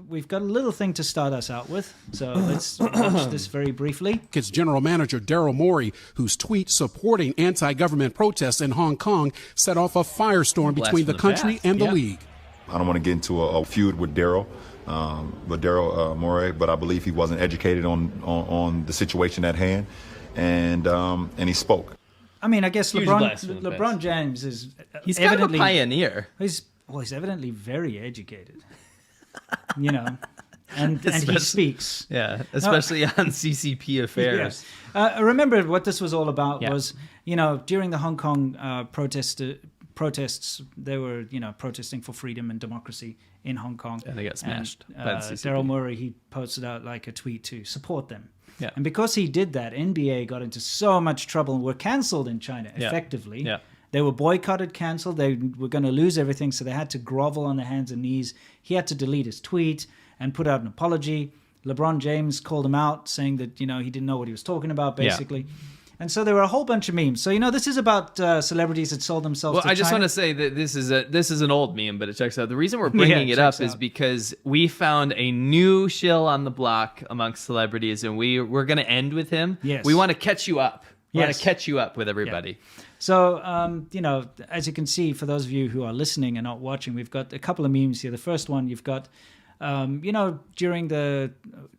We've got a little thing to start us out with, so let's watch this very briefly. It's General Manager Daryl Morey, whose tweet supporting anti-government protests in Hong Kong set off a firestorm between the country and the league. I don't want to get into a feud with Daryl, Morey, but I believe he wasn't educated on the situation at hand, and he spoke. I mean, I guess LeBron James is he's kind of a pioneer. He's evidently very educated, you know, and he speaks. Yeah, especially on CCP affairs. Yeah. I remember what this was all about was, you know, during the Hong Kong protests, they were, you know, protesting for freedom and democracy in Hong Kong. And they got smashed by the CCP. Daryl Morey, he posted out like a tweet to support them. Yeah. And because he did that, NBA got into so much trouble and were cancelled in China, effectively. Yeah. They were boycotted, cancelled. They were going to lose everything, so they had to grovel on their hands and knees. He had to delete his tweet and put out an apology. LeBron James called him out, saying that, you know, he didn't know what he was talking about, basically. Yeah. And so there were a whole bunch of memes. So, you know, this is about celebrities that sold themselves to China. Well, I just want to say that this is an old meme, but it checks out. The reason we're bringing it up is because we found a new shill on the block amongst celebrities, and we're going to end with him. Yes. We want to catch you up. We want to catch you up with everybody. Yeah. So, you know, as you can see, for those of you who are listening and not watching, we've got a couple of memes here. The first one, you've got... you know, during the,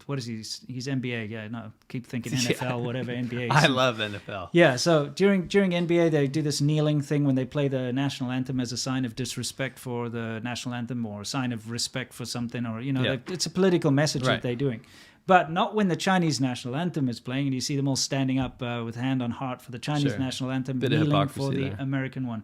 what is he? He's NBA. Yeah, no, keep thinking NFL, whatever, NBA. I love NFL. Yeah, so during NBA, they do this kneeling thing when they play the national anthem as a sign of disrespect for the national anthem or a sign of respect for something, or, you know, it's a political message that they're doing. But not when the Chinese national anthem is playing and you see them all standing up with hand on heart for the Chinese national anthem, kneeling for the American one.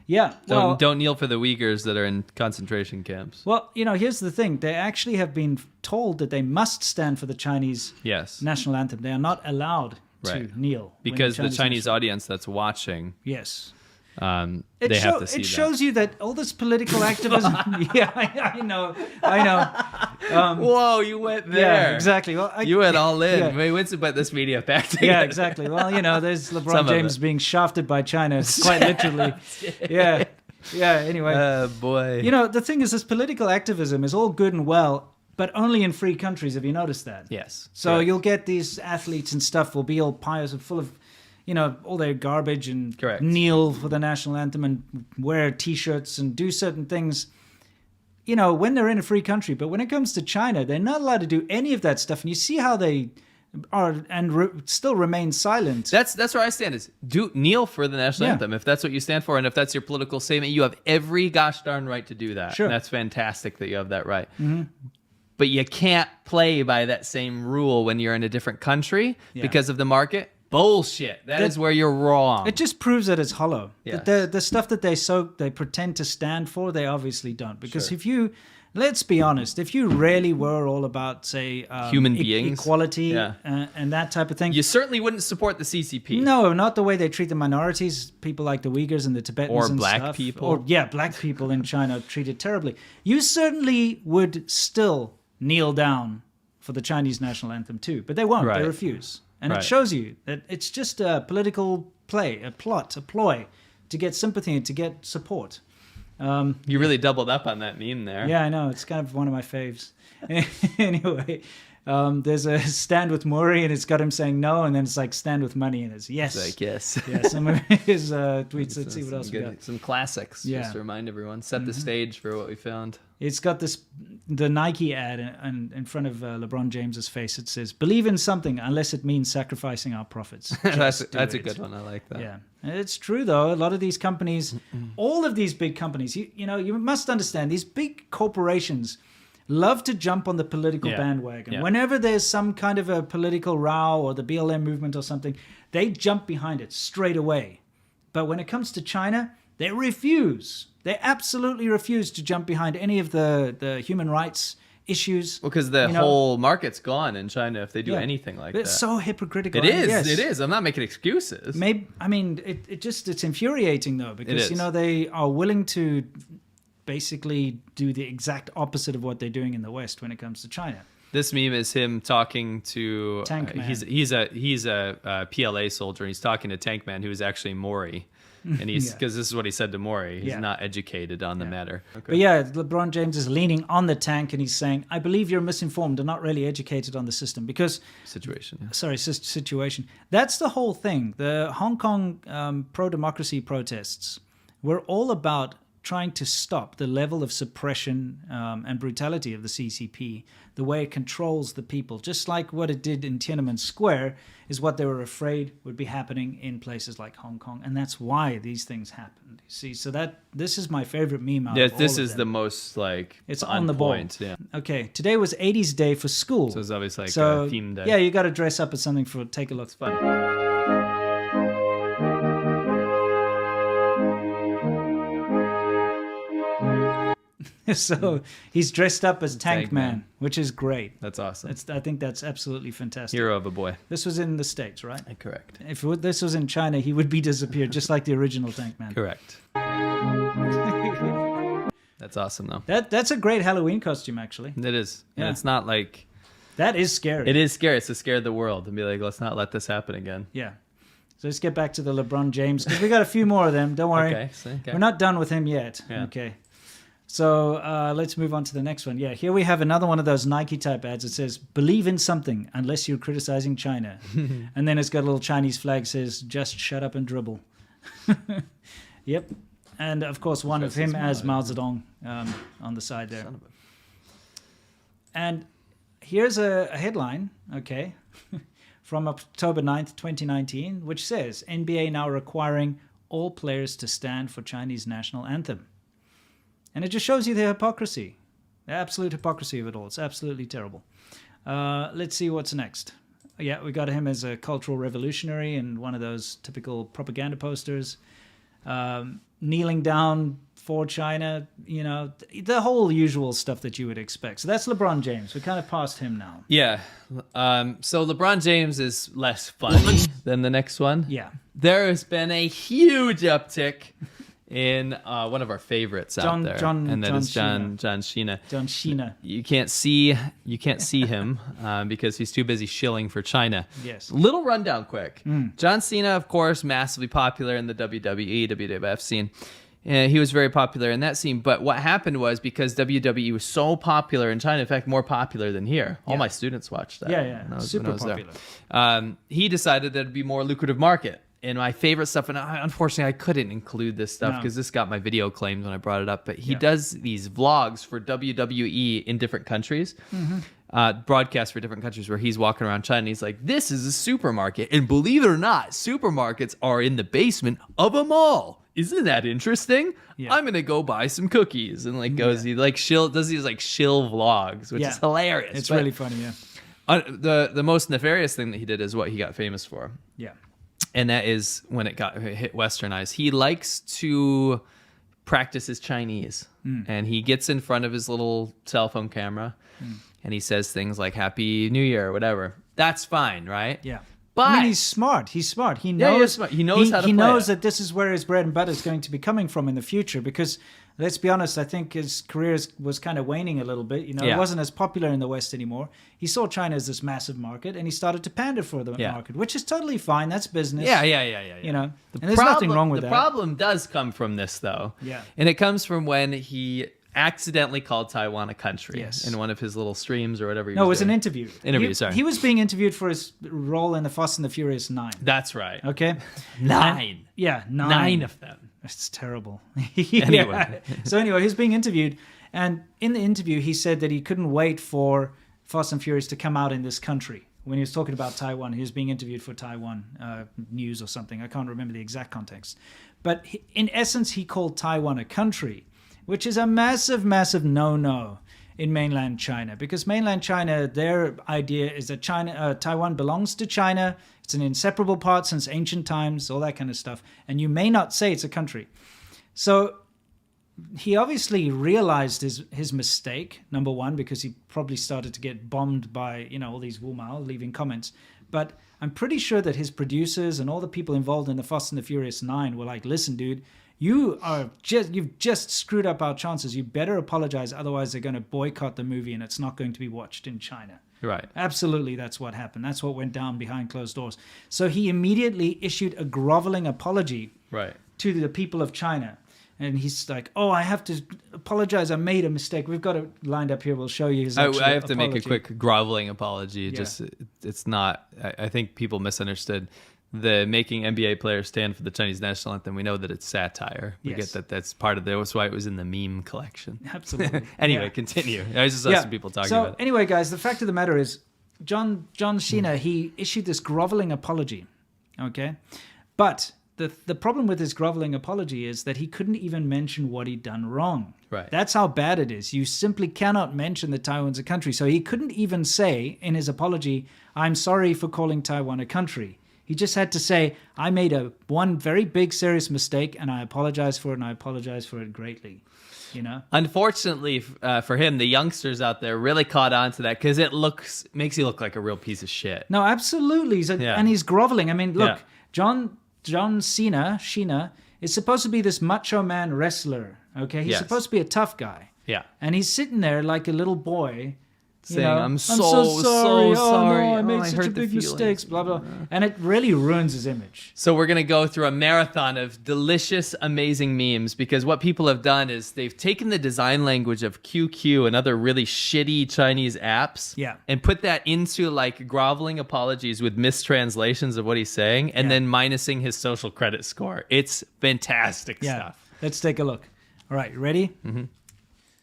Yeah. Don't kneel for the Uyghurs that are in concentration camps. Well, you know, here's the thing. They actually have been told that they must stand for the Chinese national anthem. They are not allowed to kneel. Because the Chinese audience that's watching... Yes. They have to see it shows you that all this political activism... I know. Whoa, you went there. Yeah, exactly. Well, you went all in. Yeah. We went to put this media back together. Yeah, exactly. Well, you know, there's LeBron James being shafted by China, quite literally. Yeah. Anyway. Oh, boy. You know, the thing is, this political activism is all good and well, but only in free countries. Have you noticed that? Yes. So you'll get these athletes and stuff will be all pious and full of, you know, all their garbage and kneel for the national anthem and wear T-shirts and do certain things, you know, when they're in a free country. But when it comes to China, they're not allowed to do any of that stuff. And you see how they are and still remain silent. That's where I stand, is kneel for the national anthem. If that's what you stand for and if that's your political statement, you have every gosh darn right to do that. Sure. And that's fantastic that you have that right. Mm-hmm. But you can't play by that same rule when you're in a different country because of the market. Bullshit. That is where you're wrong. It just proves that it's hollow. Yes. The stuff that they pretend to stand for, they obviously don't. Because if you, let's be honest, if you really were all about, say, human beings, equality, and that type of thing, you certainly wouldn't support the CCP. No, not the way they treat the minorities, people like the Uyghurs and the Tibetans or black stuff. people. Or black people in China are treated terribly. You certainly would still kneel down for the Chinese national anthem too, but they won't. They refuse. And it shows you that it's just a political play, a plot, a ploy to get sympathy and to get support. You really doubled up on that meme there. Yeah, I know. It's kind of one of my faves. Anyway, there's a stand with Morey, and it's got him saying no, and then it's like stand with money, and it's yes. It's like yes. Yeah, some of his tweets. Let's see what else we got. Some classics, just to remind everyone. Set the stage for what we found. It's got the Nike ad in front of LeBron James's face. It says, "Believe in something unless it means sacrificing our profits." That's a good one. I like that. Yeah, it's true though. A lot of these companies, all of these big companies, you know, you must understand these big corporations love to jump on the political bandwagon. Yeah. Whenever there's some kind of a political row or the BLM movement or something, they jump behind it straight away. But when it comes to China, they refuse. They absolutely refuse to jump behind any of the human rights issues. Well, because the whole market's gone in China if they do anything like that. It's so hypocritical. It is. It is. I'm not making excuses. It's infuriating though, because you know they are willing to basically do the exact opposite of what they're doing in the West when it comes to China. This meme is him talking to Tank Man. He's a PLA soldier, and he's talking to Tank Man, who is actually Morey. And he's because this is what he said to Maury. He's not educated on the matter. Okay. But yeah, LeBron James is leaning on the tank and he's saying, I believe you're misinformed and not really educated on the system because... Situation. Situation. That's the whole thing. The Hong Kong pro-democracy protests were all about trying to stop the level of suppression and brutality of the CCP, the way it controls the people, just like what it did in Tiananmen Square is what they were afraid would be happening in places like Hong Kong, and that's why these things happened. You see, so this is my favorite meme out of all this of is them. the most like it's on the point. ball. Yeah. Okay, today was 80s Day for school. So it's obviously like a theme day. Yeah, you got to dress up as something for take a look. It's fun. So he's dressed up as Tank Man, which is great. That's awesome. I think that's absolutely fantastic. Hero of a boy. This was in the States, right? Correct. If this was in China, he would be disappeared, just like the original Tank Man. Correct. That's awesome, though. That's a great Halloween costume, actually. It is. Yeah. And it's not like... That is scary. It is scary. It's to scare the world and be like, let's not let this happen again. Yeah. So let's get back to the LeBron James, because we got a few more of them. Don't worry. Okay. We're not done with him yet. Yeah. Okay. So let's move on to the next one. Yeah, here we have another one of those Nike type ads. It says, believe in something unless you're criticizing China. And then it's got a little Chinese flag says, just shut up and dribble. Yep. And of course, one of him as Mao Zedong on the side there. And here's a headline, okay, from October 9th, 2019, which says, NBA now requiring all players to stand for Chinese national anthem. And it just shows you the hypocrisy, the absolute hypocrisy of it all. It's absolutely terrible. Let's see what's next. Yeah, we got him as a cultural revolutionary in one of those typical propaganda posters. Kneeling down for China, you know, the whole usual stuff that you would expect. So that's LeBron James. We're kind of past him now. Yeah. So LeBron James is less funny than the next one. Yeah. There has been a huge uptick in one of our favorites out there, and that is John Cena. John Cena. You can't see him because he's too busy shilling for China. Yes. Little rundown, quick. John Cena, of course, massively popular in the WWE, WWF scene. He was very popular in that scene. But what happened was because WWE was so popular in China, in fact, more popular than here. All my students watched that. Yeah. Super popular. He decided that it'd be a more lucrative market. And my favorite stuff, and unfortunately I couldn't include this stuff because this got my video claimed when I brought it up, but he does these vlogs for WWE in different countries, broadcasts for different countries where he's walking around China and he's like, this is a supermarket. And believe it or not, supermarkets are in the basement of a mall. Isn't that interesting? Yeah. I'm going to go buy some cookies. And he does these shill vlogs, which is hilarious. It's really funny, The most nefarious thing that he did is what he got famous for. Yeah. And that is when it hit westernized. He likes to practice his Chinese. And he gets in front of his little cell phone camera and he says things like Happy New Year or whatever. That's fine, right? Yeah. But I mean, he's smart. He knows, smart. He knows how to He play knows it. that this is where his bread and butter is going to be coming from in the future because, let's be honest, I think his career was kind of waning a little bit. You know, It wasn't as popular in the West anymore. He saw China as this massive market and he started to pander for the market, which is totally fine. That's business. Yeah. You know, and there's nothing wrong with that. The problem does come from this, though. Yeah. And it comes from when he accidentally called Taiwan a country in one of his little streams or whatever. No, it was an interview. Sorry. He was being interviewed for his role in the Fast and the Furious 9. That's right. Okay. 9. Yeah, 9. 9 of them. It's terrible. Anyway. So anyway, he's being interviewed, and in the interview, he said that he couldn't wait for Fast and Furious to come out in this country. When he was talking about Taiwan, he was being interviewed for Taiwan news or something. I can't remember the exact context. But in essence, he called Taiwan a country, which is a massive, massive no-no in mainland China. Because mainland China, their idea is that Taiwan belongs to China. It's an inseparable part since ancient times, all that kind of stuff. And you may not say it's a country. So he obviously realized his mistake, number one, because he probably started to get bombed by, all these Wumao leaving comments. But I'm pretty sure that his producers and all the people involved in the Fast and the Furious 9 were like, listen, dude, you've just screwed up our chances. You better apologize, otherwise they're going to boycott the movie and it's not going to be watched in China. Right. Absolutely, that's what happened. That's what went down behind closed doors. So he immediately issued a groveling apology to the people of China. And he's like, oh, I have to apologize. I made a mistake. We've got it lined up here. We'll show you his actual I have to apology. make a quick groveling apology. Yeah. Just it's not. I think people misunderstood the making NBA players stand for the Chinese national anthem. We know that it's satire. We get that that's part of that's why it was in the meme collection. Absolutely. Anyway, continue. I just saw some people talking about it. So anyway, guys, the fact of the matter is, John Cena, he issued this groveling apology. Okay, but the problem with his groveling apology is that he couldn't even mention what he'd done wrong. Right. That's how bad it is. You simply cannot mention that Taiwan's a country. So he couldn't even say in his apology, I'm sorry for calling Taiwan a country. He just had to say, I made one very big, serious mistake, and I apologize for it, and I apologize for it greatly. You know? Unfortunately for him, the youngsters out there really caught on to that because it makes you look like a real piece of shit. No, absolutely. And he's groveling. I mean, look, John Cena is supposed to be this macho man wrestler, okay? He's supposed to be a tough guy. Yeah. And he's sitting there like a little boy saying, I'm so sorry. sorry. No, I made such a big mistakes, blah, blah. And it really ruins his image. So we're going to go through a marathon of delicious, amazing memes because what people have done is they've taken the design language of QQ and other really shitty Chinese apps and put that into like groveling apologies with mistranslations of what he's saying and then minusing his social credit score. It's fantastic stuff. Let's take a look. All right, ready? Mm-hmm.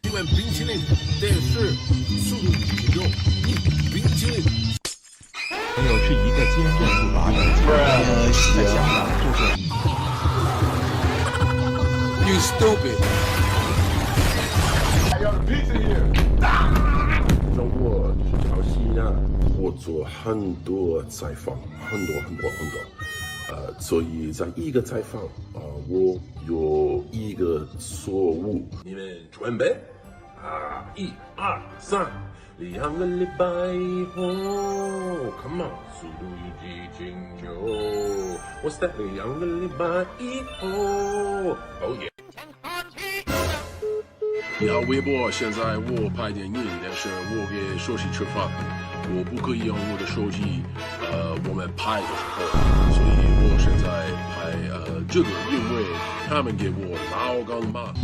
一碗冰淇淋，电视，速度与激动，一冰淇淋。朋友是一个坚韧不拔的在香港这是。You stupid！ I got a pizza here. 中国是条西亚，我做很多采访，很多。所以在一个采访我有一个错误，你们准备？1、2、3，2个礼拜以后 ，Come on， 速度与激情就 ，What's that？ 2个礼拜以后 ，Oh yeah。你好，微博，现在我拍电影，但是我给手机吃饭，我不可以用我的手机，我们拍的时候，所以我现在拍这个，因为他们给我老干妈。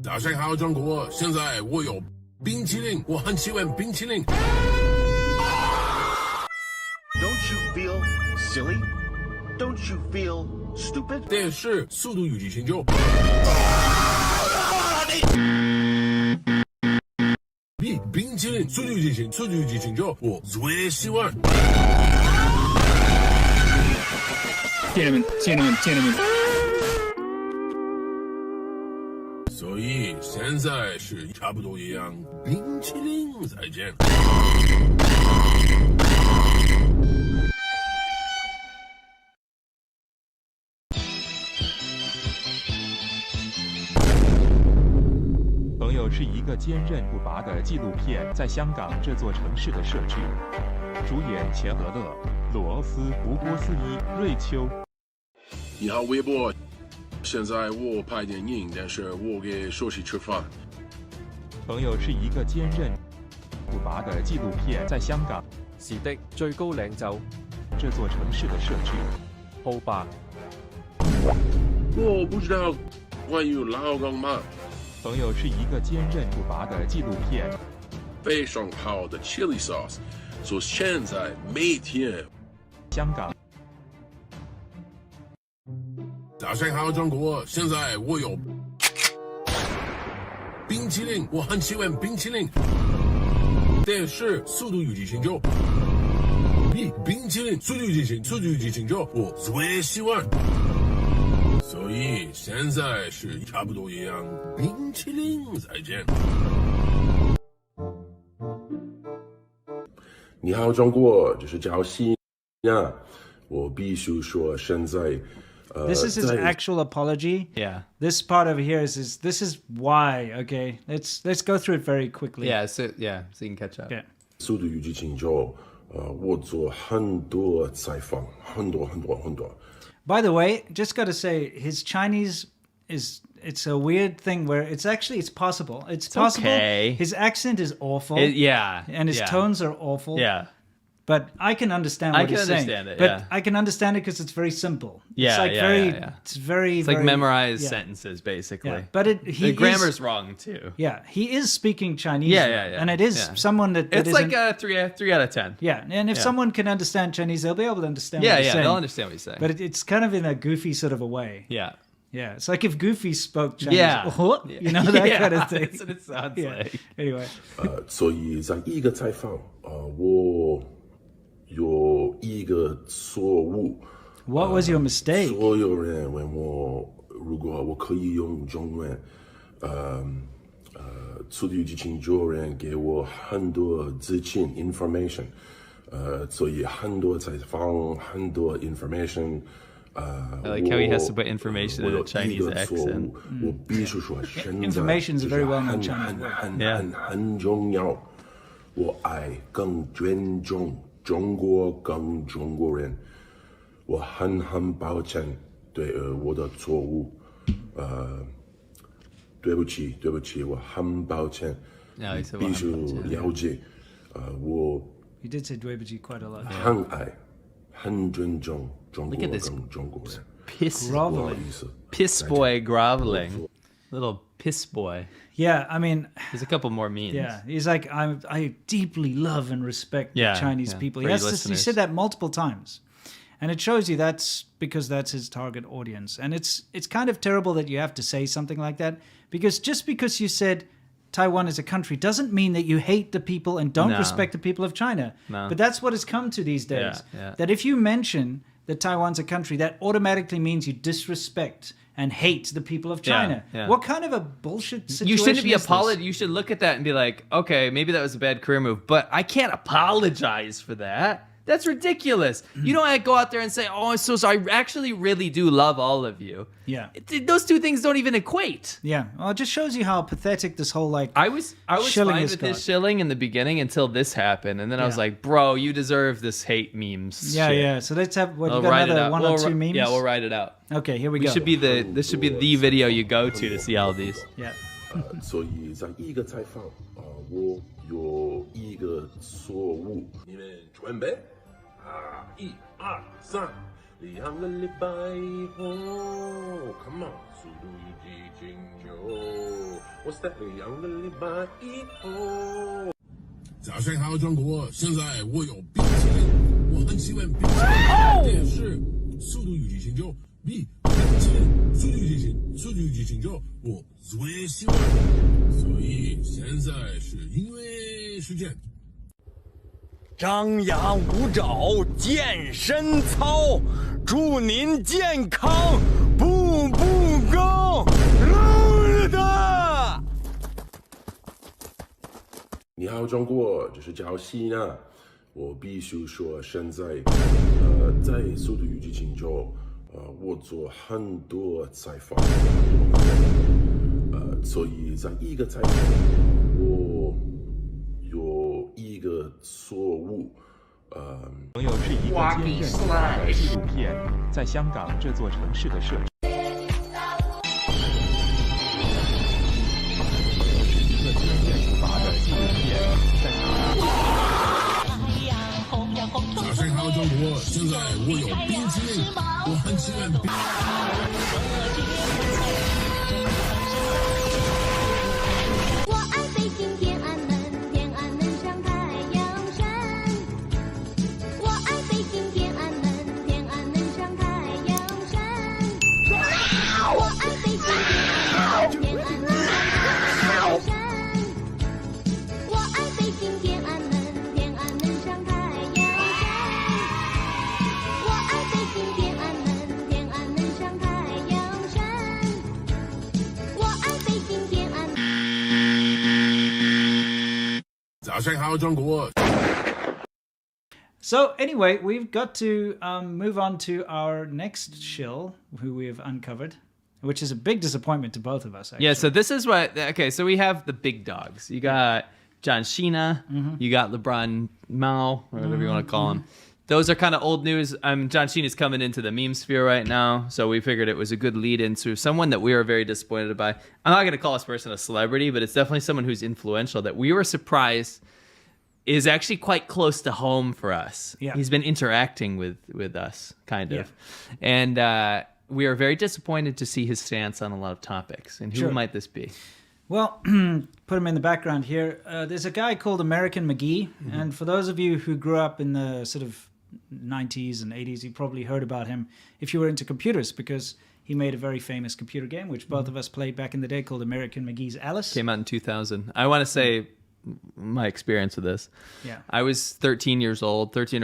早上好，中国，现在我有冰淇淋，我很喜欢冰淇淋。Don't you feel silly? Don't you feel stupid? 电视《速度与激情9》。冰淇淋，速度与激情9，我最喜欢。gentlemen。所以现在是差不多一样，冰淇淋，再见。朋友是一个坚韧不拔的纪录片在香港这座城市的设置，主演钱德勒、罗欧斯、吴波斯伊、瑞秋。你好，微博。现在我拍电影，但是我给手机吃饭。朋友是一个坚韧不拔的纪录片在香港是的最高領袖这座城市的设置。浩白。我不知道关于老干妈。朋友是一个坚韧不拔的纪录片。非常好的 chili sauce， 所以现在每天。香港。早上好，中国，现在我有冰淇淋，我很喜欢冰淇淋。电视《速度与激情9》，冰淇淋，速度与激情9，我最喜欢。所以现在是差不多一样，冰淇淋，再见。你好，中国，这是叫西亚，我必须说现在。This is his actual apology. Yeah. This part over here is this is why. Okay, let's go through it very quickly. Yeah, so you can catch up. Yeah. 速度与激情9，我做很多采访，很多。By the way, just got to say, his Chinese it's a weird thing where it's possible. It's possible. Okay. His accent is awful. Yeah. And his tones are awful. Yeah. But I can understand what he's saying. Understand it, but I can understand it because it's very simple. Yeah, it's like It's very like very, memorized sentences, basically. Yeah. But the grammar's wrong too. Yeah, he is speaking Chinese. Yeah. And it is someone that it's like isn't- a 3 out of 10. Yeah, and if someone can understand Chinese, they'll be able to understand Yeah, what he's saying. they'll understand what he's saying. But it's kind of in a goofy sort of a way. Yeah. Yeah, it's like if Goofy spoke Chinese. Yeah. You know, that kind of thing. That's what it sounds like. Anyway. 所以在一个采访我有一个错误。 What was your mistake? 所有人问我，如果我可以用中文，速度与激情9人给我很多资讯 information，所以很多采访，很多 information。 I like how he has to put information in a Chinese accent. 我必须说，现在 Information is a very well-known Chinese word. 很重要。我爱更尊重中国，更中国人。我很抱歉对我的错误，对不起，我很抱歉。 No, he said 必须了解，我 You did say 对不起 quite a lot. 很爱，很尊重中国 Look at this 跟中国人。 Piss, 不好 Groveling. 意思， piss boy groveling. Little piss boy. Yeah, I mean, There's a couple more memes. yeah, he's like, I deeply love and respect the Yeah, Chinese yeah, people. for He, your he listeners. said that multiple times. And it shows you that's because that's his target audience. And it's kind of terrible that you have to say something like that, because just because you said Taiwan is a country doesn't mean that you hate the people and don't No. respect the people of China. No. But that's what it's come to these days. Yeah. That if you mention that Taiwan's a country, that automatically means you disrespect and hate the people of China. Yeah. What kind of a bullshit situation You shouldn't be is this? You should look at that and be like, okay, maybe that was a bad career move, but I can't apologize for that. That's ridiculous. You don't go out there and say, oh, I'm so sorry. I actually really do love all of you. Yeah. Those two things don't even equate. Yeah, well, it just shows you how pathetic this whole like. I was shilling fine has with his got. shilling in the beginning until this happened, and then I was Yeah. like, "Bro, you deserve this hate memes." Yeah, shit. yeah. So let's have what We'll you got write it another out. one or two memes. Yeah, we'll write it out. Okay, here we We go. should be this should be the video you go to see all these. Yeah. 所以在一个采访我有一个错误，你们准备？1、2、3，2个礼拜以后 ，Come on，速度与激情9，我在2个礼拜以后。早上好，中国！现在我有冰淇淋，我很喜欢冰淇淋。电视《速度与激情9》比冰淇淋《速度与激情》《速度与激情9》我最喜欢，所以现在是因为时间。张牙舞爪，健身操，祝您健康，步步高，路的。你好，中国，这是叫西娜。我必须说，现在在《速度与激情9》我做很多采访，所以在一个采访我有一个错误。朋友是一个坚韧不拔的纪录片，在香港这座城市的设置。一个坚韧不拔的纪录片，在早上好，中国！现在我有冰淇淋，我很喜欢冰。我爱北京天安门，天安门上太阳升。我爱北京天安门，天安门上太阳升。我爱北京天安门，天安门上太阳升。我爱北京天安门，天安门上太阳升。我爱北京天安门，天安门上太阳升。我爱北京天安门。早上好，中国！ So anyway, we've got to move on to our next shill, who we have uncovered, which is a big disappointment to both of us. Actually. Yeah, so this is what. Okay, so we have the big dogs. You got John Cena. You got LeBron Mao, or whatever you want to call him. Those are kind of old news. John Cena's coming into the meme sphere right now, so we figured it was a good lead into someone that we were very disappointed by. I'm not going to call this person a celebrity, but it's definitely someone who's influential that we were surprised is actually quite close to home for us. Yeah. He's been interacting with us, kind of. And we are very disappointed to see his stance on a lot of topics. And who might this be? Well, put him in the background here. There's a guy called American McGee. And for those of you who grew up in the sort of 90s and 80s, you probably heard about him if you were into computers, because he made a very famous computer game, which both of us played back in the day, called American McGee's Alice. Came out in 2000. I want to say my experience with this. Yeah. I was 13 or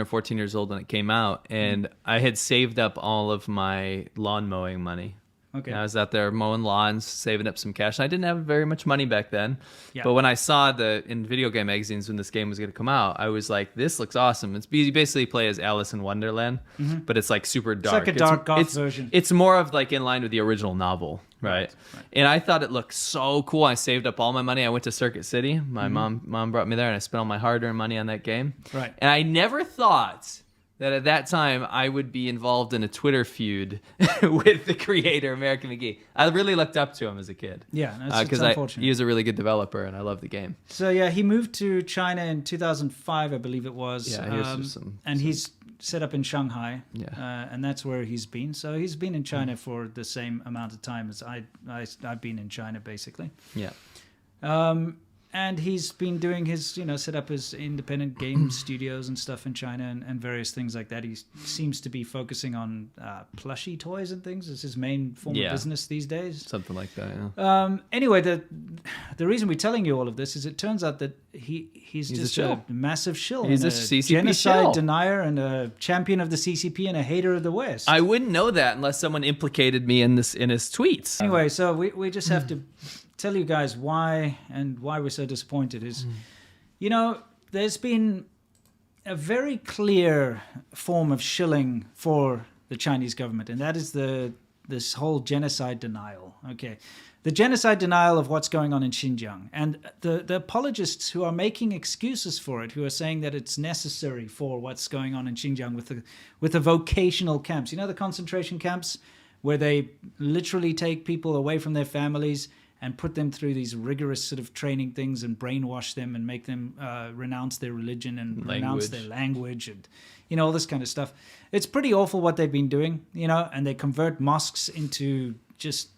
14 years old when it came out, and I had saved up all of my lawn mowing money. Okay. And I was out there mowing lawns, saving up some cash. And I didn't have very much money back then. Yeah. But when I saw in video game magazines when this game was going to come out, I was like, this looks awesome. You basically play as Alice in Wonderland, but it's like super dark. It's like a dark goth version. It's more of like in line with the original novel, right? And I thought it looked so cool. I saved up all my money. I went to Circuit City. My mom brought me there, and I spent all my hard-earned money on that game. Right. And I never thought that at that time I would be involved in a Twitter feud with the creator, American McGee. I really looked up to him as a kid. Yeah, it's unfortunate. He was a really good developer, and I love the game. So yeah, he moved to China in 2005, I believe it was. Yeah, he's set up in Shanghai. Yeah. And that's where he's been. So he's been in China for the same amount of time as I've been in China, basically. Yeah. And he's been doing his, set up his independent game studios and stuff in China and various things like that. He seems to be focusing on plushie toys and things. It's his main form of business these days. Something like that, yeah. Anyway, the reason we're telling you all of this is it turns out that he's just a massive shill. He's a CCP genocide shill. denier and a champion of the CCP and a hater of the West. I wouldn't know that unless someone implicated me in his tweets. Anyway, so we just have to tell you guys why we're so disappointed is, there's been a very clear form of shilling for the Chinese government, and that is this whole genocide denial. Okay, the genocide denial of what's going on in Xinjiang, and the apologists who are making excuses for it, who are saying that it's necessary for what's going on in Xinjiang with the vocational camps, the concentration camps where they literally take people away from their families and put them through these rigorous sort of training things and brainwash them and make them renounce their religion and renounce their language and, all this kind of stuff. It's pretty awful what they've been doing, and they convert mosques into just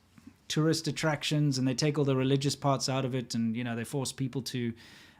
tourist attractions and they take all the religious parts out of it and, they force people to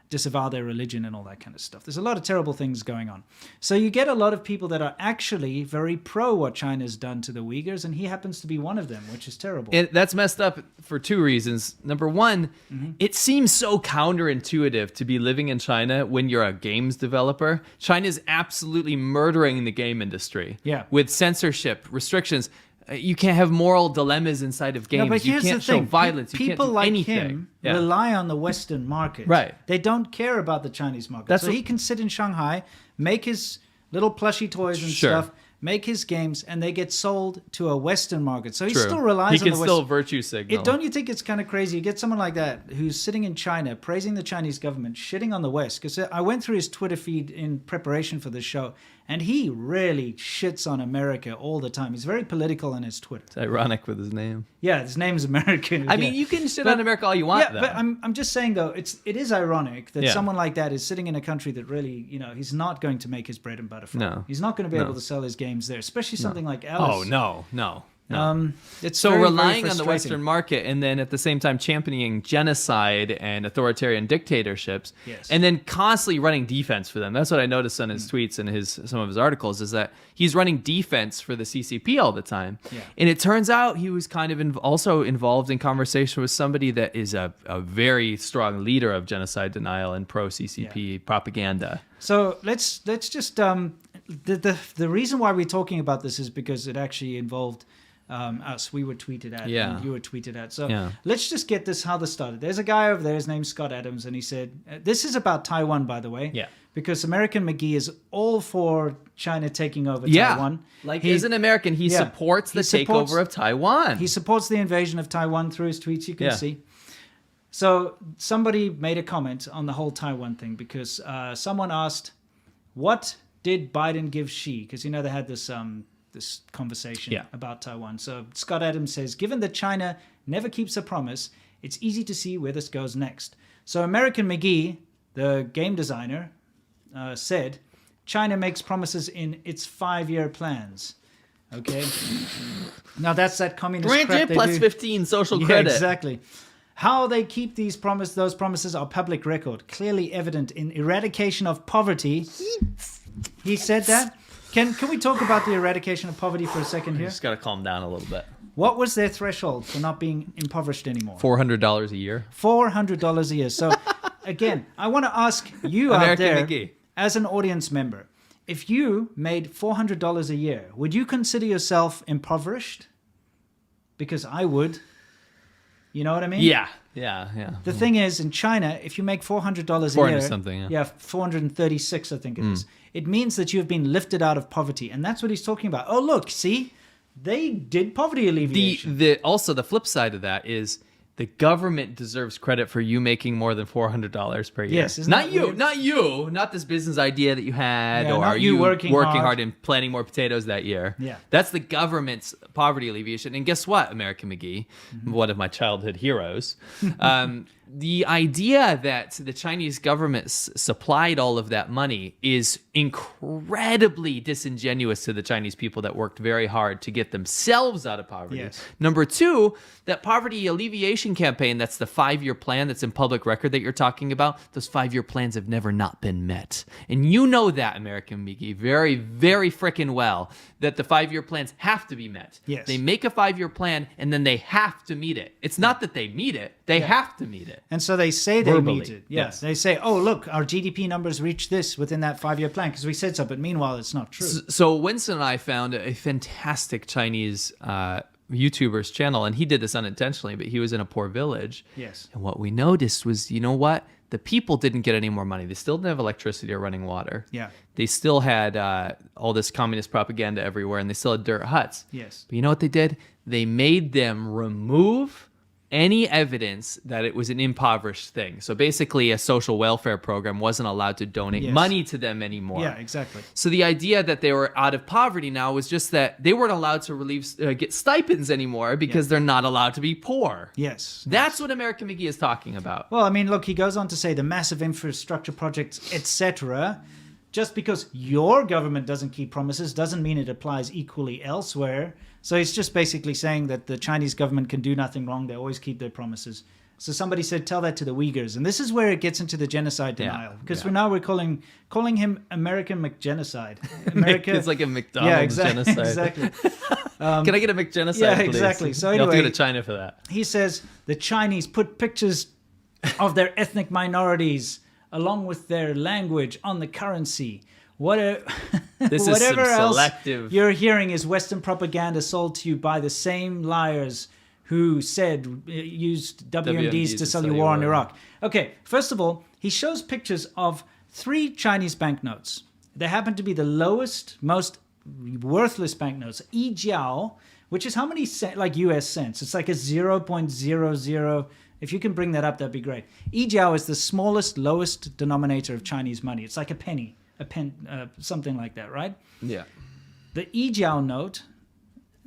disavow their religion and all that kind of stuff. There's a lot of terrible things going on. So you get a lot of people that are actually very pro what China's done to the Uyghurs, and he happens to be one of them, which is terrible. That's messed up for two reasons. Number one, it seems so counterintuitive to be living in China when you're a games developer. China's absolutely murdering the game industry. Yeah. With censorship, restrictions. You can't have moral dilemmas inside of games. No, but here's you can't the thing. show violence. You People can't do like anything. him rely on the Western market. Right. They don't care about the Chinese market. So he can sit in Shanghai, make his little plushy toys and stuff, make his games, and they get sold to a Western market. So he still relies on the Western. He can still virtue signal. Don't you think it's kind of crazy? You get someone like that who's sitting in China, praising the Chinese government, shitting on the West. Because I went through his Twitter feed in preparation for this show, and he really shits on America all the time. He's very political on his Twitter. It's ironic with his name. Yeah, his name's American. I mean, you can shit on America all you want, though. But I'm just saying, though, it is ironic that someone like that is sitting in a country that really, he's not going to make his bread and butter from. No. He's not going to be able to sell his games there, especially something like Alice. Oh, no. It's so very, relying very on the Western market and then at the same time championing genocide and authoritarian dictatorships and then constantly running defense for them. That's what I noticed on his tweets and some of his articles is that he's running defense for the CCP all the time. Yeah. And it turns out he was kind of also involved in conversation with somebody that is a very strong leader of genocide denial and pro-CCP propaganda. So let's just the reason why we're talking about this is because it actually involved us. We were tweeted at and you were tweeted at. So let's just get how this started. There's a guy over there, his name's Scott Adams, and he said, this is about Taiwan, by the way. Yeah. Because American McGee is all for China taking over Taiwan. He's an American. He supports the takeover of Taiwan. He supports the invasion of Taiwan through his tweets, you can see. So somebody made a comment on the whole Taiwan thing because someone asked, what did Biden give Xi? Because, they had this conversation about Taiwan. So Scott Adams says, given that China never keeps a promise, it's easy to see where this goes next. So American McGee, the game designer, said, China makes promises in its 5-year plans. Okay? Now, that's that communist crap they plus do. 15 social credit. Exactly. How they keep those promises are public record, clearly evident in eradication of poverty. He said that. Can we talk about the eradication of poverty for a second You here? just got to calm down a little bit. What was their threshold for not being impoverished anymore? $400 a year. $400 a year. So, again, I want to ask you out American there, McGee. as an audience member, if you made $400 a year, would you consider yourself impoverished? Because I would. You know what I mean? Yeah. The thing is, in China, if you make $400 a 400 year, something, yeah. 436, I think it is. It means that you have been lifted out of poverty, and that's what he's talking about. Oh, look, see, they did poverty alleviation. Also, the flip side of that is the government deserves credit for you making more than $400 per year. Yes, isn't not that you, weird? not this business idea that you had, Yeah, or not are you you working hard hard and planting more potatoes that year. Yeah. That's the government's poverty alleviation. And guess what, American McGee, one of my childhood heroes, the idea that the Chinese government supplied all of that money is incredibly disingenuous to the Chinese people that worked very hard to get themselves out of poverty. Yes. Number two, that poverty alleviation campaign, that's the 5-year plan that's in public record that you're talking about, those 5-year plans have never not been met. And you know that, American McGee, very, very frickin' well, that the 5-year plans have to be met. Yes. They make a 5-year plan and then they have to meet it. It's not that they meet it, they have to meet it. And so they say they Verbally, meet it. Yeah. yes. They say, oh, look, our GDP numbers reach this within that 5-year plan because we said so. But meanwhile, it's not true. So Winston and I found a fantastic Chinese YouTuber's channel, and he did this unintentionally, but he was in a poor village. Yes. And what we noticed was, you know what? The people didn't get any more money. They still didn't have electricity or running water. Yeah. They still had all this communist propaganda everywhere, and they still had dirt huts. Yes. But you know what they did? They made them remove any evidence that it was an impoverished thing. So basically, a social welfare program wasn't allowed to donate Yes. money to them anymore. Yeah, exactly. So the idea that they were out of poverty now was just that they weren't allowed to get stipends anymore because they're not allowed to be poor. Yes. That's what American McGee is talking about. Well, I mean, look, he goes on to say the massive infrastructure projects, etc. Just because your government doesn't keep promises doesn't mean it applies equally elsewhere. So he's just basically saying that the Chinese government can do nothing wrong. They always keep their promises. So somebody said, tell that to the Uyghurs. And this is where it gets into the genocide denial. Because we're calling him American McGenocide. America, It's like a McDonald's genocide. Exactly. Can I get a McGenocide, Yeah, please? exactly. So You'll have to anyway, go to China for that. He says the Chinese put pictures of their ethnic minorities along with their language on the currency. This is some Whatever else selective... you're hearing is Western propaganda sold to you by the same liars who said used WMDs to sell you war on Iraq. Okay, first of all, he shows pictures of 3 Chinese banknotes. They happen to be the lowest, most worthless banknotes. Yijiao, which is how many like US cents? It's like a 0.00. If you can bring that up, that'd be great. Yijiao is the smallest, lowest denominator of Chinese money. It's like a penny. Something like that, right? Yeah. The Yijiao note,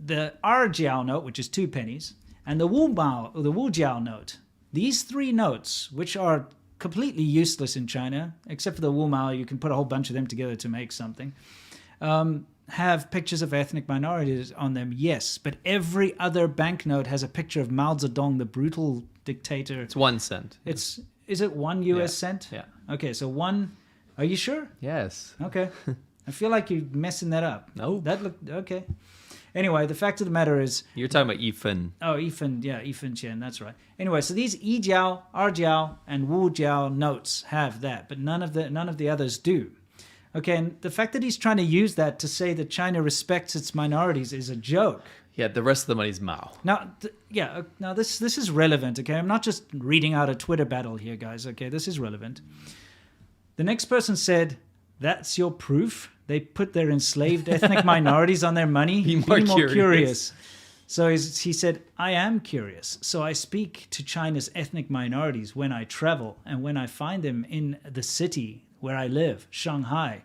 the Rjiao note, which is 2 pennies, and the Wujiao note. These 3 notes, which are completely useless in China, except for the Wumao, you can put a whole bunch of them together to make something, have pictures of ethnic minorities on them, yes. But every other banknote has a picture of Mao Zedong, the brutal dictator. It's 1 cent. Is it 1 US cent? Yeah. Okay, so 1... Are you sure? Yes. Okay. I feel like you're messing that up. No. That looked okay. Anyway, the fact of the matter is... You're talking about Yifan. Oh, Yifan Chen, that's right. Anyway, so these Yijiao, Rjiao, and Wujiao notes have that, but none of the others do. Okay, and the fact that he's trying to use that to say that China respects its minorities is a joke. Yeah, the rest of the money's Mao. Now, now this is relevant, okay? I'm not just reading out a Twitter battle here, guys, okay? This is relevant. The next person said, that's your proof? They put their enslaved ethnic minorities on their money? Be more curious. So he said, I am curious. So I speak to China's ethnic minorities when I travel and when I find them in the city where I live, Shanghai.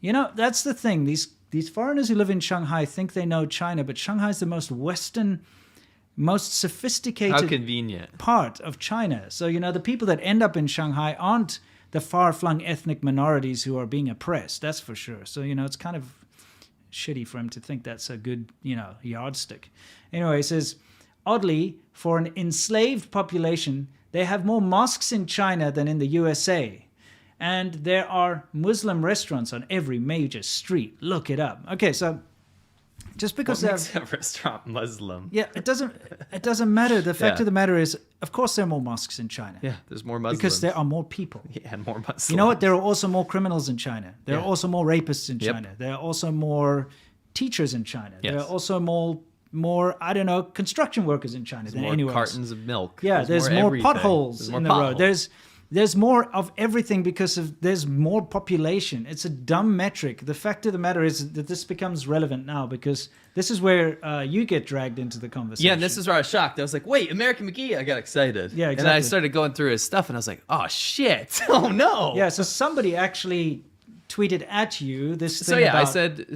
You know, that's the thing. These foreigners who live in Shanghai think they know China, but Shanghai is the most Western, most sophisticated How convenient. part of China. So, you know, the people that end up in Shanghai aren't the far-flung ethnic minorities who are being oppressed. That's for sure. So, it's kind of shitty for him to think that's a good, yardstick. Anyway, he says, oddly, for an enslaved population, they have more mosques in China than in the USA. And there are Muslim restaurants on every major street. Look it up. Okay, so just because what makes a restaurant Muslim? Yeah, it doesn't matter. The fact of the matter is, of course, there are more mosques in China. Yeah, there's more Muslims. Because there are more people. Yeah, and more Muslims. You know what? There are also more criminals in China. There are also more rapists in China. There are also more teachers in China. There are also more, I don't know, construction workers in China than anywhere else. Cartons of milk. Yeah, there's more potholes in the road. There's more of everything because there's more population. It's a dumb metric. The fact of the matter is that this becomes relevant now because this is where you get dragged into the conversation. Yeah, and this is where I was shocked. I was like, wait, American McGee? I got excited. Yeah, exactly. And I started going through his stuff and I was like, oh, shit. Oh, no. Yeah, so somebody actually tweeted at you this thing about... I said,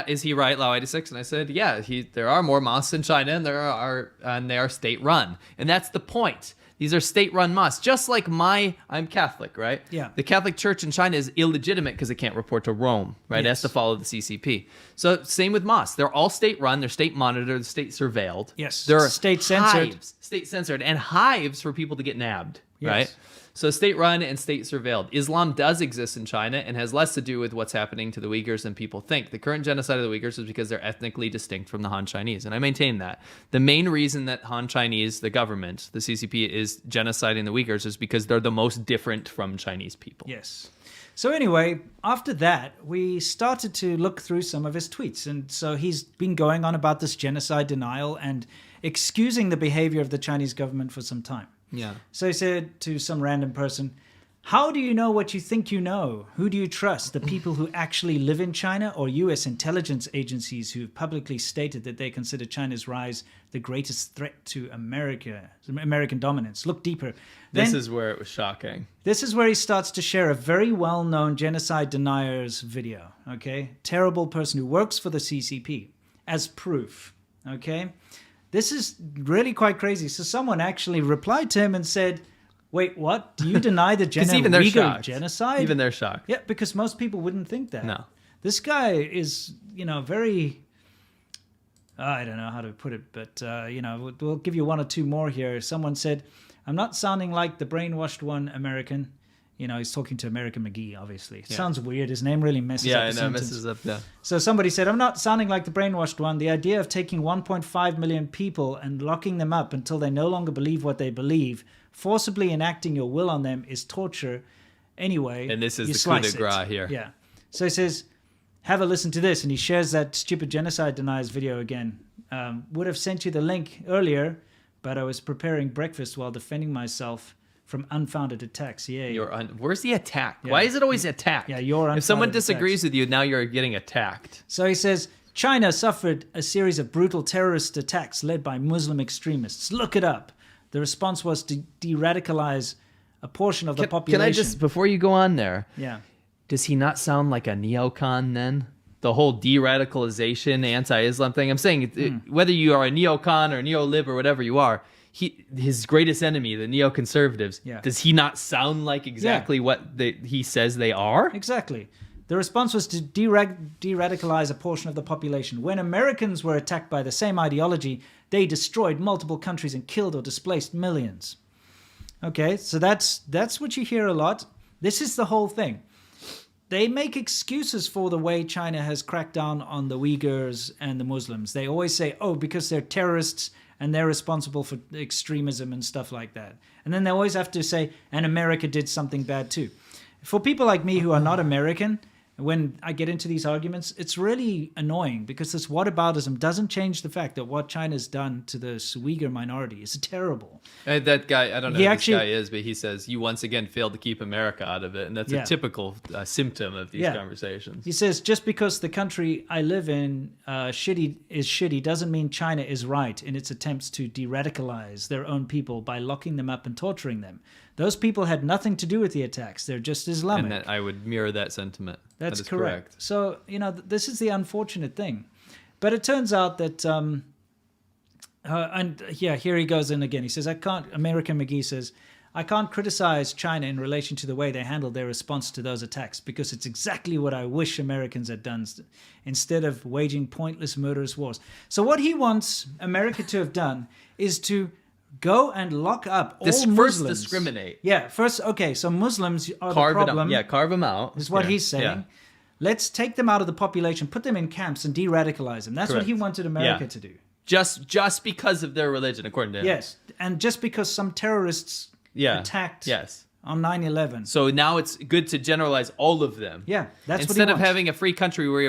is he right, Lao 86? And I said, yeah, there are more mosques in China and they are state-run. And that's the point. These are state-run mosques. Just like I'm Catholic, right? Yeah. The Catholic Church in China is illegitimate because it can't report to Rome, right? It has to follow the CCP. So same with mosques. They're all state-run. They're state-monitored, state-surveilled. Yes. They're state-censored. State-censored. And hives for people to get nabbed, right? Yes. So state-run and state-surveilled. Islam does exist in China and has less to do with what's happening to the Uyghurs than people think. The current genocide of the Uyghurs is because they're ethnically distinct from the Han Chinese, and I maintain that. The main reason that Han Chinese, the government, the CCP, is genociding the Uyghurs is because they're the most different from Chinese people. Yes. So anyway, after that, we started to look through some of his tweets, and so he's been going on about this genocide denial and excusing the behavior of the Chinese government for some time. Yeah. So he said to some random person, how do you know what you think you know? Who do you trust? The people who actually live in China or U.S. intelligence agencies who have publicly stated that they consider China's rise the greatest threat to American dominance? Look deeper. This is where it was shocking. This is where he starts to share a very well-known genocide denier's video, okay? Terrible person who works for the CCP as proof, okay? This is really quite crazy. So someone actually replied to him and said, wait, what? Do you deny the Uyghur genocide? Even they're shocked. Yeah, because most people wouldn't think that. No. This guy is, very... I don't know how to put it, but, we'll give you one or two more here. Someone said, I'm not sounding like the brainwashed one American. He's talking to American McGee, obviously. It sounds weird. His name really messes up the sentence. Yeah, it messes up, yeah. So somebody said, I'm not sounding like the brainwashed one. The idea of taking 1.5 million people and locking them up until they no longer believe what they believe, forcibly enacting your will on them is torture. Anyway, and this is the coup de grace here. Yeah. So he says, have a listen to this. And he shares that stupid genocide deniers video again. Would have sent you the link earlier, but I was preparing breakfast while defending myself from unfounded attacks. Yeah. Where's the attack? Yeah. Why is it always attack? Yeah, you're if someone disagrees with you, now you're getting attacked. So he says, China suffered a series of brutal terrorist attacks led by Muslim extremists. Look it up. The response was to de-radicalize a portion of the population. Can I just, before you go on there, yeah, does he not sound like a neocon then? The whole de-radicalization, anti-Islam thing. I'm saying whether you are a neocon or neo-lib or whatever you are, his greatest enemy, the neoconservatives, does he not sound like exactly what he says they are? Exactly. The response was to de-radicalize a portion of the population. When Americans were attacked by the same ideology, they destroyed multiple countries and killed or displaced millions. Okay, so that's what you hear a lot. This is the whole thing. They make excuses for the way China has cracked down on the Uyghurs and the Muslims. They always say, because they're terrorists and they're responsible for extremism and stuff like that. And then they always have to say, and America did something bad too. For people like me who are not American, when I get into these arguments, it's really annoying because this whataboutism doesn't change the fact that what China's done to the Uyghur minority is terrible. That guy, I don't know who this guy is, but he says, you once again failed to keep America out of it. And that's a typical symptom of these conversations. He says, just because the country I live in is shitty doesn't mean China is right in its attempts to de-radicalize their own people by locking them up and torturing them. Those people had nothing to do with the attacks. They're just Islamic. And I would mirror that sentiment. That's correct. So, this is the unfortunate thing. But it turns out that, here he goes in again. He says, American McGee says, I can't criticize China in relation to the way they handled their response to those attacks because it's exactly what I wish Americans had done instead of waging pointless, murderous wars. So what he wants America to have done is to go and lock up all Muslims. First discriminate. Yeah, first, okay, so Muslims are the problem. Carve them out. Is what he's saying. Yeah. Let's take them out of the population, put them in camps and de-radicalize them. That's what he wanted America to do. Just because of their religion, according to him. Yes, and just because some terrorists attacked on 9/11. So now it's good to generalize all of them. Yeah, that's instead what he of wants. having a free country where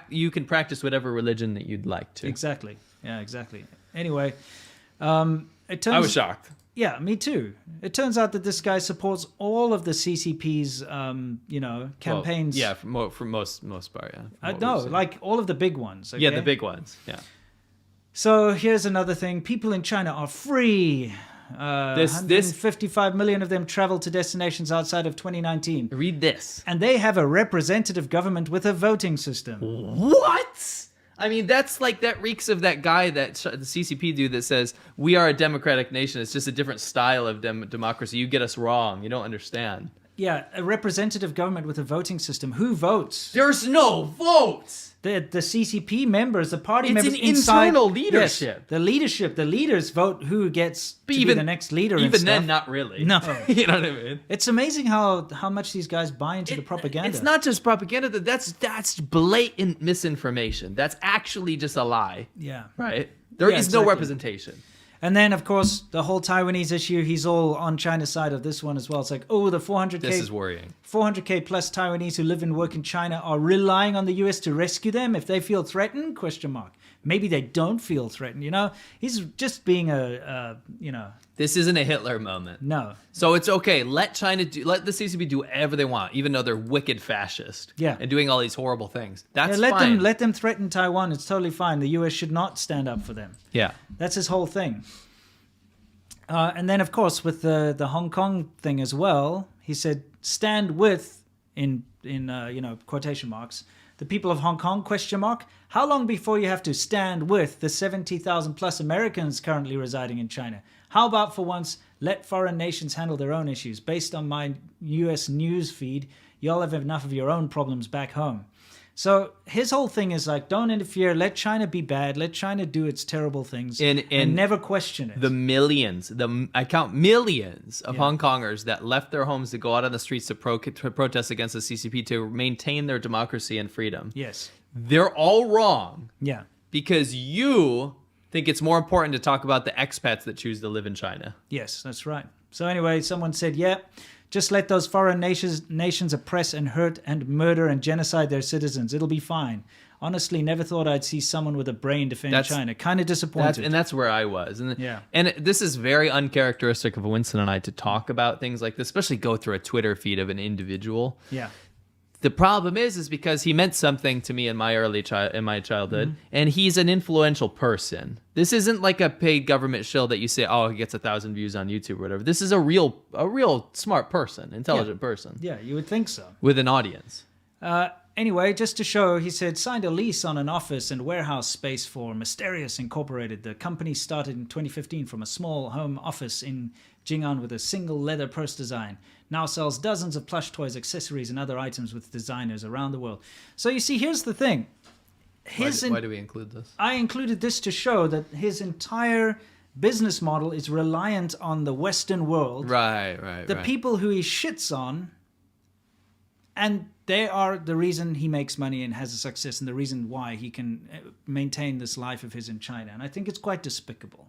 you can practice whatever religion that you'd like to. Exactly. Yeah, exactly. Anyway, it turns. I was shocked. Yeah, me too. It turns out that this guy supports all of the CCP's, campaigns. Well, for most part, yeah. No, like all of the big ones. Okay? Yeah, the big ones. Yeah. So here's another thing: people in China are free. 155 million of them travel to destinations outside of 2019. Read this. And they have a representative government with a voting system. What? I mean, that reeks of that guy, the CCP dude that says, we are a democratic nation. It's just a different style of democracy. You get us wrong. You don't understand. Yeah, a representative government with a voting system. Who votes? There's no votes. The CCP members, the party members It's an internal leadership. Yes, the leaders vote who gets to be the next leader. Even then, not really. No. You know what I mean? It's amazing how much these guys buy into the propaganda. It's not just propaganda. That's blatant misinformation. That's actually just a lie. Yeah. Right? There is no representation. And then, of course, the whole Taiwanese issue, he's all on China's side of this one as well. It's like, the 400K... This is worrying. 400K plus Taiwanese who live and work in China are relying on the US to rescue them if they feel threatened? ? Maybe they don't feel threatened, He's just being This isn't a Hitler moment. No. So it's okay. Let the CCP do whatever they want, even though they're wicked fascist. Yeah. And doing all these horrible things. That's fine. Let them threaten Taiwan. It's totally fine. The US should not stand up for them. Yeah. That's his whole thing. And then, of course, with the Hong Kong thing as well, he said, stand with, in quotation marks, the people of Hong Kong, ? How long before you have to stand with the 70,000 plus Americans currently residing in China? How about for once, let foreign nations handle their own issues? Based on my US news feed, y'all have enough of your own problems back home. So his whole thing is like, don't interfere, let China be bad, let China do its terrible things, and never question it. I count millions of Hong Kongers that left their homes to go out on the streets to protest against the CCP to maintain their democracy and freedom. Yes. They're all wrong. Yeah. Because you think it's more important to talk about the expats that choose to live in China. Yes, that's right. So anyway, someone said, just let those foreign nations oppress and hurt and murder and genocide their citizens. It'll be fine. Honestly, never thought I'd see someone with a brain defend China. Kind of disappointed. And that's where I was. And this is very uncharacteristic of Winston and I to talk about things like this, especially go through a Twitter feed of an individual. Yeah. The problem is because he meant something to me in my childhood, and he's an influential person. This isn't like a paid government shill that you say, he gets 1,000 views on YouTube or whatever. This is a real smart person, intelligent person. Yeah, you would think so. With an audience. Anyway, just to show, he said, signed a lease on an office and warehouse space for Mysterious Incorporated. The company started in 2015 from a small home office in Jing'an with a single leather purse design. Now sells dozens of plush toys, accessories, and other items with designers around the world. So you see, here's the thing. Why do we include this? I included this to show that his entire business model is reliant on the Western world. Right. The people who he shits on, and they are the reason he makes money and has a success and the reason why he can maintain this life of his in China. And I think it's quite despicable.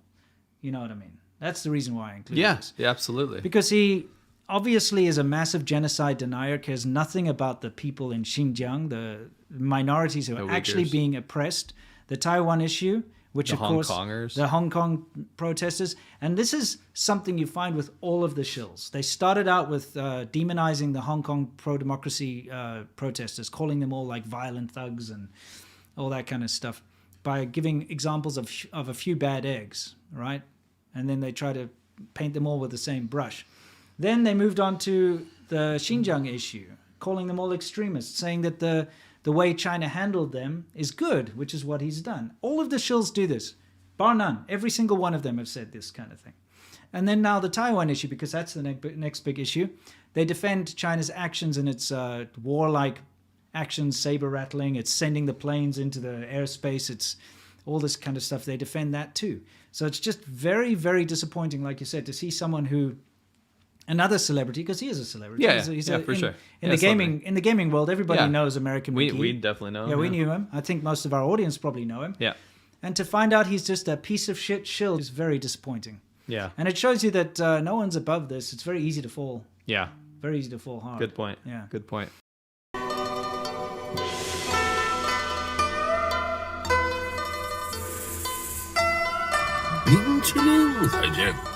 You know what I mean? That's the reason why I included this. Yeah, absolutely. Because he obviously is a massive genocide denier, cares nothing about the people in Xinjiang, the minorities who are actually being oppressed, the Taiwan issue, which the of Hong course, Kongers. the Hong Kong protesters. And this is something you find with all of the shills. They started out with demonizing the Hong Kong pro-democracy protesters, calling them all like violent thugs and all that kind of stuff, by giving examples of a few bad eggs, right? And then they try to paint them all with the same brush. Then they moved on to the Xinjiang issue, calling them all extremists, saying that the way China handled them is good, which is what he's done. All of the shills do this, bar none. Every single one of them have said this kind of thing. And then now the Taiwan issue, because that's the next big issue. They defend China's actions and its warlike actions, saber rattling. It's sending the planes into the airspace. It's all this kind of stuff. They defend that too. So it's just very, very disappointing, like you said, to see someone who, another celebrity, because he is a celebrity. Yeah, he's for sure. In the gaming world, everybody knows American McGee. We definitely know him. Yeah, we knew him. I think most of our audience probably know him. Yeah. And to find out he's just a piece of shit shill is very disappointing. Yeah. And it shows you that no one's above this. It's very easy to fall. Yeah. Very easy to fall hard. Good point. Yeah. Good point. 冰淇淋再见。